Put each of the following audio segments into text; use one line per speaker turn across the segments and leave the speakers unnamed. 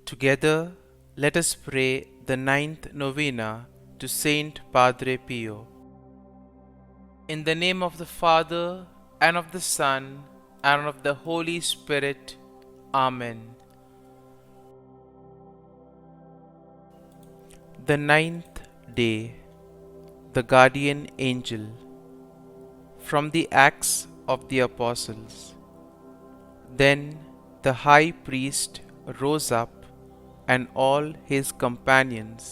Together, let us pray the ninth novena to St Padre Pio. In the name of the Father, and of the Son, and of the Holy Spirit. Amen. The ninth day, the guardian angel. From the Acts of the Apostles. Then the high priest rose up, and all his companions,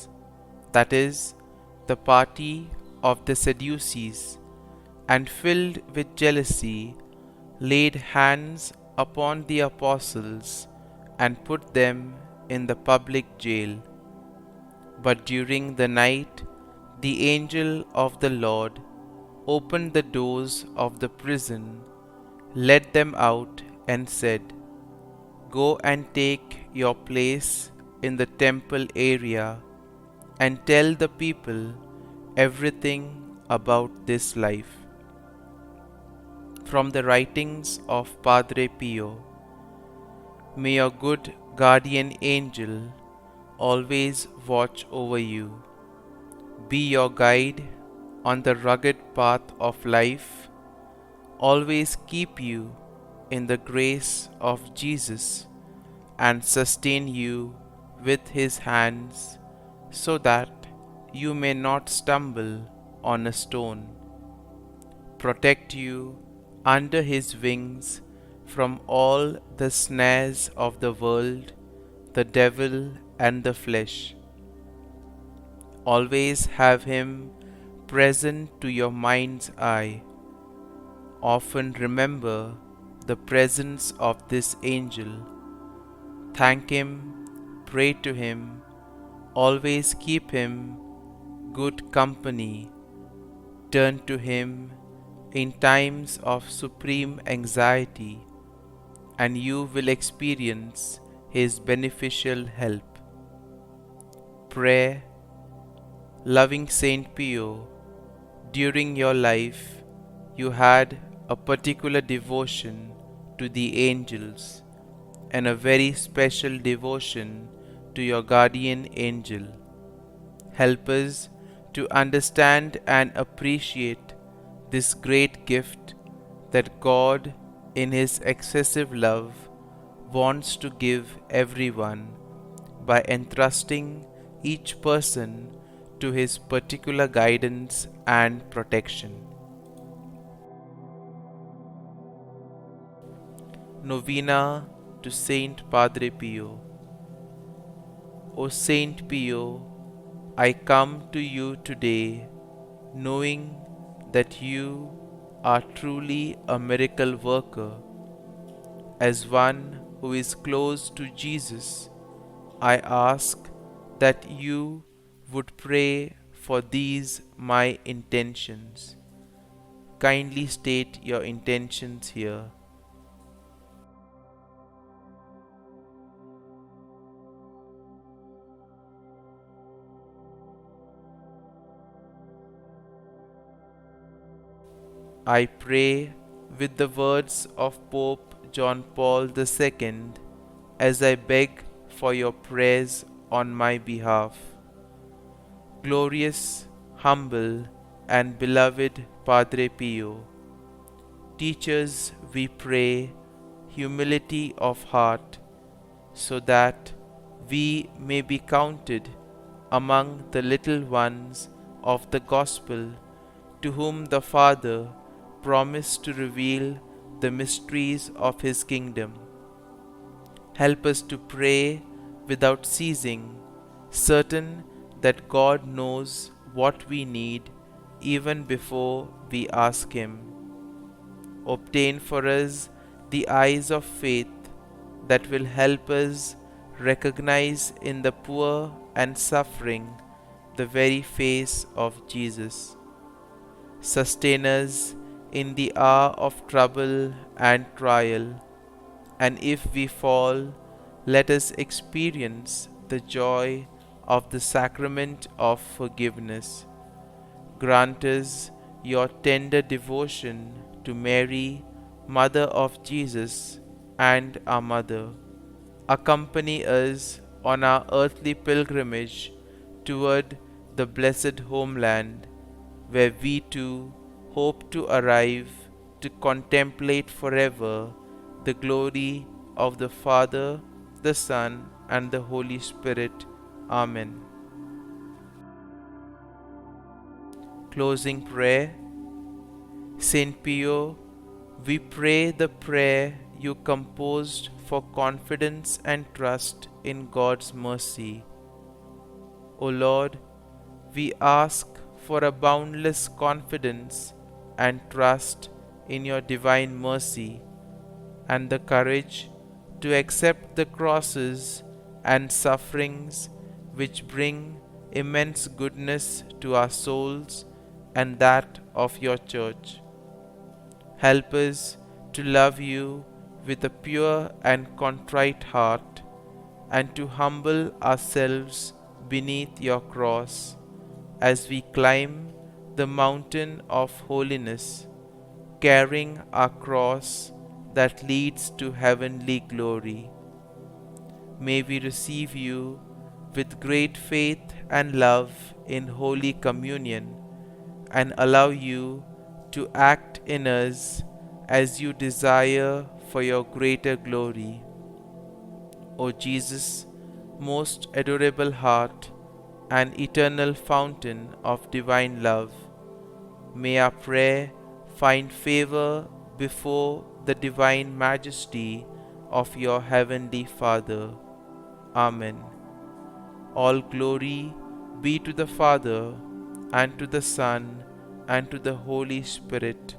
that is, the party of the Sadducees, and filled with jealousy, laid hands upon the apostles and put them in the public jail. But during the night, the angel of the Lord opened the doors of the prison, led them out, and said, "Go and take your place in the temple area and tell the people everything about this life." From the writings of Padre Pio. May your good guardian angel always watch over you, be your guide on the rugged path of life, always keep you in the grace of Jesus, and sustain you with his hands, so that you may not stumble on a stone. Protect you under his wings from all the snares of the world, the devil, and the flesh. Always have him present to your mind's eye. Often remember the presence of this angel. Thank him, pray to him, always keep him good company. Turn to him in times of supreme anxiety, and you will experience his beneficial help. Prayer. Loving St. Pio, during your life you had a particular devotion to the angels and a very special devotion to your guardian angel. Help us to understand and appreciate this great gift that God, in his excessive love, wants to give everyone by entrusting each person to his particular guidance and protection. Novena to St Padre Pio. O Saint Pio, I come to you today, knowing that you are truly a miracle worker. As one who is close to Jesus, I ask that you would pray for these my intentions. Kindly state your intentions here. I pray with the words of Pope John Paul II as I beg for your prayers on my behalf. Glorious, humble, and beloved Padre Pio, teach us, we pray, humility of heart, so that we may be counted among the little ones of the Gospel, to whom the Father promised to reveal the mysteries of his kingdom. Help us to pray without ceasing, certain that God knows what we need even before we ask him. Obtain for us the eyes of faith that will help us recognize in the poor and suffering the very face of Jesus. Sustain us in the hour of trouble and trial, and if we fall, let us experience the joy of the sacrament of forgiveness. Grant us your tender devotion to Mary, Mother of Jesus, and our Mother. Accompany us on our earthly pilgrimage toward the blessed homeland, where we too hope to arrive to contemplate forever the glory of the Father, the Son, and the Holy Spirit. Amen. Closing prayer. St. Pio, we pray the prayer you composed for confidence and trust in God's mercy. O Lord, we ask for a boundless confidence and trust in your divine mercy, and the courage to accept the crosses and sufferings which bring immense goodness to our souls and that of your Church. Help us to love you with a pure and contrite heart, and to humble ourselves beneath your cross as we climb the mountain of holiness, carrying our cross that leads to heavenly glory. May we receive you with great faith and love in Holy Communion, and allow you to act in us as you desire for your greater glory. O Jesus, most adorable heart and eternal fountain of divine love, may our prayer find favor before the divine majesty of your heavenly Father. Amen. All glory be to the Father, and to the Son, and to the Holy Spirit,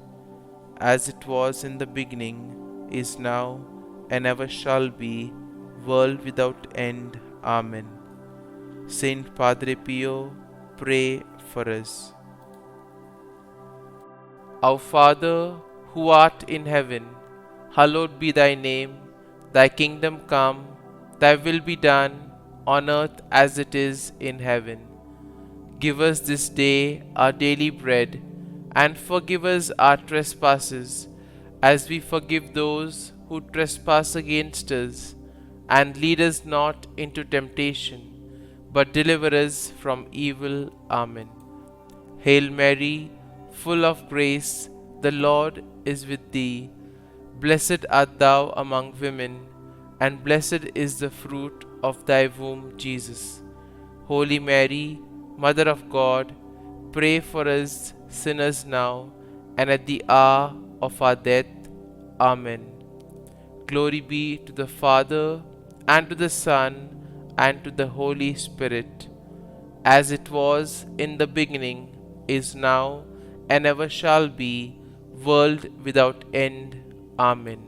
as it was in the beginning, is now, and ever shall be, world without end. Amen. St. Padre Pio, pray for us. Our Father, who art in heaven, hallowed be thy name. Thy kingdom come, thy will be done, on earth as it is in heaven. Give us this day our daily bread, and forgive us our trespasses, as we forgive those who trespass against us. And lead us not into temptation, but deliver us from evil. Amen. Hail Mary, full of grace, the Lord is with thee. Blessed art thou among women, and blessed is the fruit of thy womb, Jesus. Holy Mary, Mother of God, pray for us sinners now and at the hour of our death. Amen. Glory be to the Father, and to the Son, and to the Holy Spirit, as it was in the beginning, is now, and ever shall be, world without end. Amen.